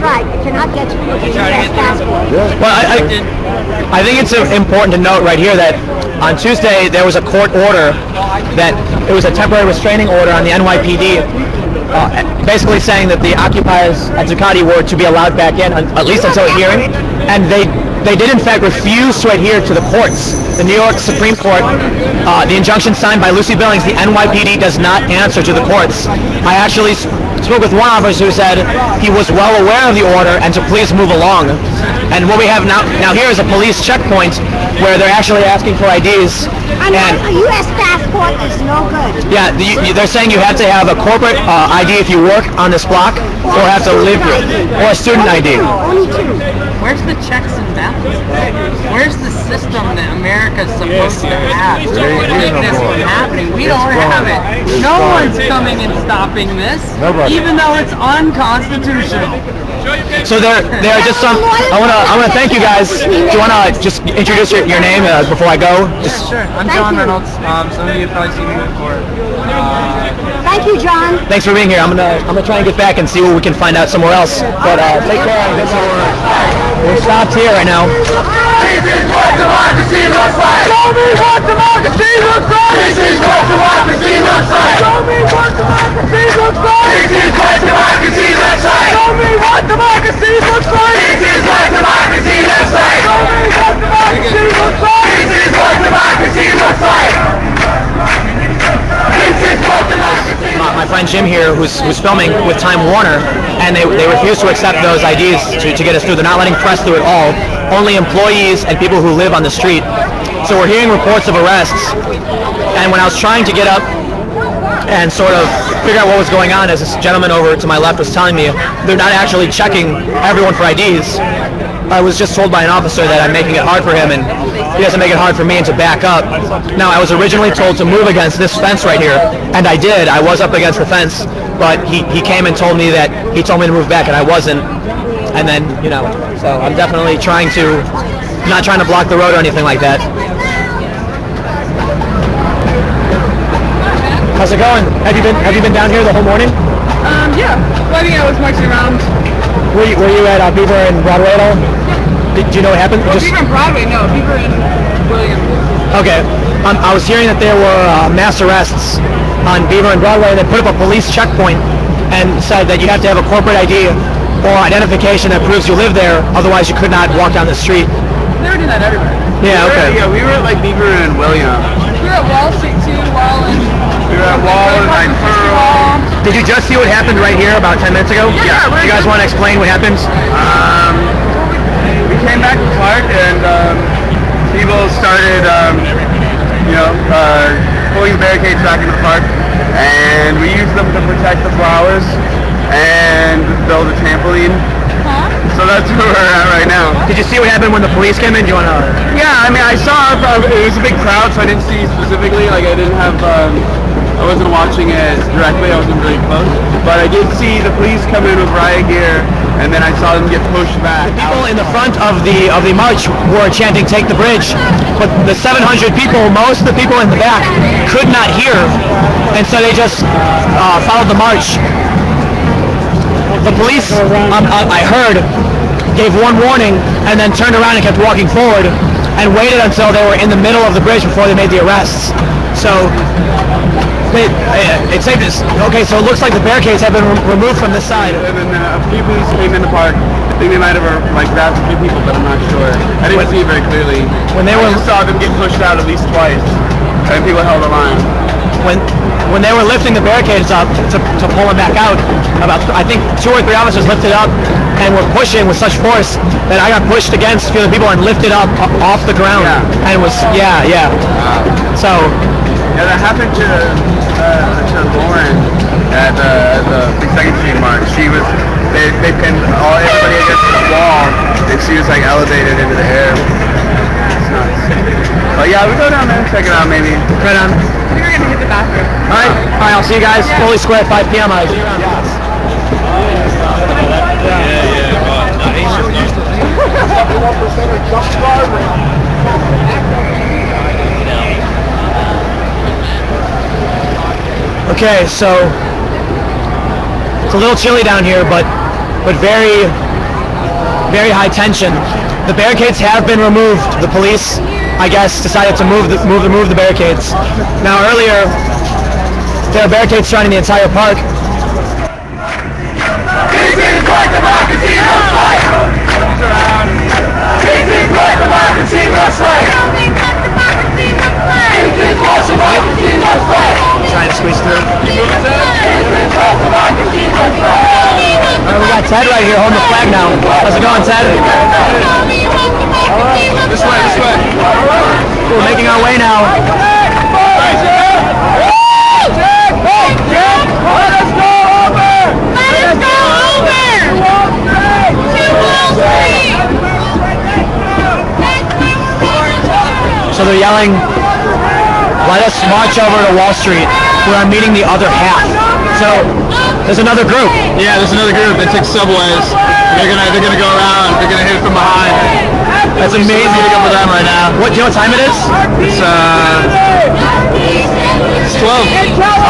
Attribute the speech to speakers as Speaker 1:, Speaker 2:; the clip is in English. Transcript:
Speaker 1: right. You cannot get through with a U.S. passport.
Speaker 2: Well, I think it's important to note right here that on Tuesday there was a court order that it was a temporary restraining order on the NYPD, basically saying that the occupiers at Zuccotti were to be allowed back in, at least until a hearing, and they did in fact refuse to adhere to the courts. The New York Supreme Court, the injunction signed by Lucy Billings, the NYPD does not answer to the courts. I actually spoke with one officer who said he was well aware of the order and to please move along. And what we have now here is a police checkpoint where they're actually asking for IDs.
Speaker 1: And a U.S. passport is no good.
Speaker 2: Yeah, they're saying you have to have a corporate ID if you work on this block, or have to live here, or a student ID.
Speaker 1: Only two.
Speaker 3: Where's the checks and balances? Where's the system that America's supposed to have to keep this from happening? We don't have it. No one's coming and stopping this, even though it's unconstitutional.
Speaker 2: So there are just some. I wanna thank you guys. Do you wanna just introduce your name before I go?
Speaker 3: Sure. I'm John Reynolds. Some of you have probably seen me before.
Speaker 1: Thank you, John.
Speaker 2: Thanks for being here. I'm gonna try and get back and see what we can find out somewhere else. But take care. We're stopped here right now.
Speaker 4: This is what democracy looks like. Show me what democracy looks like. This is what democracy looks like. Show me what democracy looks like. This is what democracy looks like. Show me what democracy looks like. This is what democracy looks like. Show me what democracy looks like. This is what democracy looks like.
Speaker 2: My friend Jim here, who's filming with Time Warner, and they refuse to accept those IDs to get us through. They're not letting press through at all. Only employees and people who live on the street. So we're hearing reports of arrests. And when I was trying to get up and sort of figure out what was going on, as this gentleman over to my left was telling me, they're not actually checking everyone for IDs. I was just told by an officer that I'm making it hard for him, and he doesn't make it hard for me to back up. Now, I was originally told to move against this fence right here, and I did. I was up against the fence, but he came and told me that he told me to move back, and I wasn't. And then, so I'm definitely not trying to block the road or anything like that. How's it going? Have you been down here the whole morning?
Speaker 5: Yeah. Well, I think I was marching around.
Speaker 2: Were you at Beaver and Broadway at all? Did you know what happened?
Speaker 5: Beaver and Broadway, no. Beaver and William.
Speaker 2: Okay. I was hearing that there were mass arrests on Beaver and Broadway, and they put up a police checkpoint and said that you have to have a corporate ID or identification that proves you live there, otherwise you could not walk down the street.
Speaker 5: They were doing that everywhere.
Speaker 2: Yeah, okay.
Speaker 6: Yeah, we were at like Beaver and William.
Speaker 5: We were at Wall St
Speaker 6: We were at Wall and Pearl.
Speaker 2: Did you just see what happened right here about 10 minutes ago?
Speaker 6: Yeah.
Speaker 2: Do you guys want to explain what happened?
Speaker 6: We came back to the park and people started, pulling the barricades back into the park, and we used them to protect the flowers and build a trampoline. So that's where we're at right now.
Speaker 2: Did you see what happened when the police came in? Do you want to?
Speaker 6: Yeah, I mean, I saw it was a big crowd, so I didn't see specifically. Like, I didn't have, I wasn't watching it directly. I wasn't really close, but I did see the police come in with riot gear, and then I saw them get pushed back.
Speaker 2: The people in the front of the march were chanting "Take the bridge," but the 700 people, most of the people in the back, could not hear, and so they just followed the march. The police, I heard, gave one warning and then turned around and kept walking forward and waited until they were in the middle of the bridge before they made the arrests. So it's safe to, okay, so it looks like the barricades have been removed from this side.
Speaker 6: And then a few police came in the park. I think they might have grabbed a few people, but I'm not sure. I didn't see it very clearly.
Speaker 2: When they were,
Speaker 6: I just saw them get pushed out at least twice, and people held the line.
Speaker 2: When they were lifting the barricades up to pull them back out, I think 2 or 3 officers lifted up and were pushing with such force that I got pushed against a few of the people and lifted up off the ground.
Speaker 6: Yeah.
Speaker 2: And it was, So.
Speaker 6: Yeah, that happened to Lauren at the 2nd Street March. They pinned everybody against the wall, and she was like elevated into the air. It's nuts. But yeah, we go down there and check it out maybe.
Speaker 2: Right on.
Speaker 5: I think we're going to hit the bathroom.
Speaker 2: All right, I'll see you guys fully square at 5 p.m. I'll see you around. Okay, so it's a little chilly down here, but very very high tension. The barricades have been removed. The police, I guess, decided to move the barricades. Now earlier, there are barricades surrounding the entire park.
Speaker 4: This is what democracy looks like! This is what democracy looks like! This is what democracy looks like!
Speaker 2: Trying to squeeze through.
Speaker 4: This is what democracy looks like!
Speaker 2: We got Ted right here holding the flag now. How's it going, Ted?
Speaker 6: This way, this way.
Speaker 2: We're making our way now. So they're yelling, let us march over to Wall Street where I'm meeting the other half. So there's another group.
Speaker 6: Yeah, there's another group that takes subways. They're gonna go around. They're gonna hit it from behind.
Speaker 2: That's amazing.
Speaker 6: Meeting up with them right now.
Speaker 2: What, do you know what time it is?
Speaker 6: It's 12.